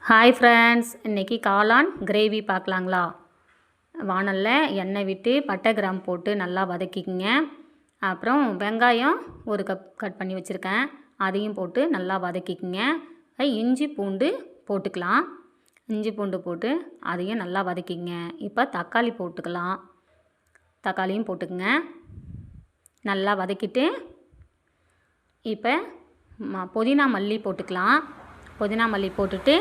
Hi friends, இன்றைக்கி காளான் gravy பார்க்கலாங்களா? வாணலில் எண்ணெய் விட்டு பட்டை கிராம்பு போட்டு நல்லா வதக்கிக்கங்க. அப்புறம் வெங்காயம் ஒரு கப் கட் பண்ணி வச்சுருக்கேன், அதையும் போட்டு நல்லா வதக்கிக்கங்க. இஞ்சி பூண்டு போட்டுக்கலாம். இஞ்சி பூண்டு போட்டு அதையும் நல்லா வதக்கிங்க. இப்போ தக்காளி போட்டுக்கலாம். தக்காளியும் போட்டுக்குங்க. நல்லா வதக்கிட்டு இப்போ புதினா மல்லி போட்டுக்கலாம். புதினா மல்லி போட்டுட்டு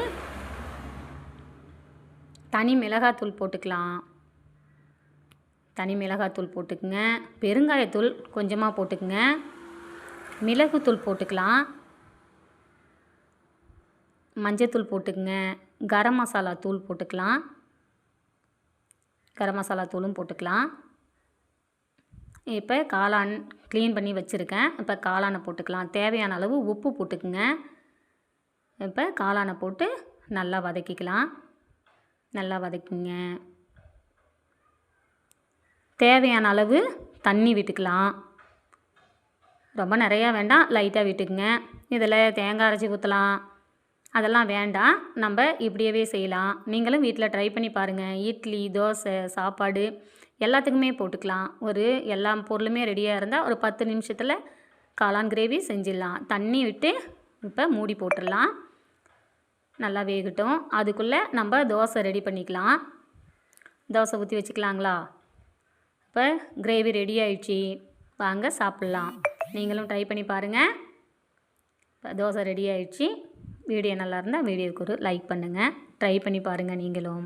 தனி மிளகாத்தூள் போட்டுக்கலாம். தனி மிளகாத்தூள் போட்டுக்குங்க. பெருங்காயத்தூள் கொஞ்சமாக போட்டுக்குங்க. மிளகுத்தூள் போட்டுக்கலாம். மஞ்சத்தூள் போட்டுக்குங்க. கரம் மசாலா தூள் போட்டுக்கலாம். கரம் மசாலா தூளும் போட்டுக்கலாம். இப்போ காளான் க்ளீன் பண்ணி வச்சுருக்கேன். இப்போ காளானை போட்டுக்கலாம். தேவையான அளவு உப்பு போட்டுக்குங்க. இப்போ காளானை போட்டு நல்லா வதக்கிக்கலாம். நல்லா வதக்கிங்க. தேவையான அளவு தண்ணி விட்டுக்கலாம். ரொம்ப நிறையா வேண்டாம், லைட்டாக விட்டுக்குங்க. இதில் தேங்காய் அரைச்சி ஊற்றலாம், அதெல்லாம் வேண்டாம். நம்ம இப்படியே செய்யலாம். நீங்களும் வீட்டில் ட்ரை பண்ணி பாருங்கள். இட்லி, தோசை, சாப்பாடு எல்லாத்துக்குமே போட்டுக்கலாம். எல்லா பொருளுமே ரெடியாக இருந்தால் ஒரு 10 நிமிஷத்தில் காளான் கிரேவி செஞ்சிடலாம். தண்ணி விட்டு இப்போ மூடி போட்டுடலாம். நல்லா வேகட்டும். அதுக்குள்ளே நம்ம தோசை ரெடி பண்ணிக்கலாம். தோசை ஊற்றி வச்சுக்கலாங்களா? இப்போ கிரேவி ரெடி ஆயிடுச்சு, வாங்க சாப்பிட்லாம். நீங்களும் ட்ரை பண்ணி பாருங்கள். இப்போ தோசை ரெடி ஆயிடுச்சு. வீடியோ நல்லா இருந்தால் வீடியோவுக்கு ஒரு லைக் பண்ணுங்கள். ட்ரை பண்ணி பாருங்கள் நீங்களும்.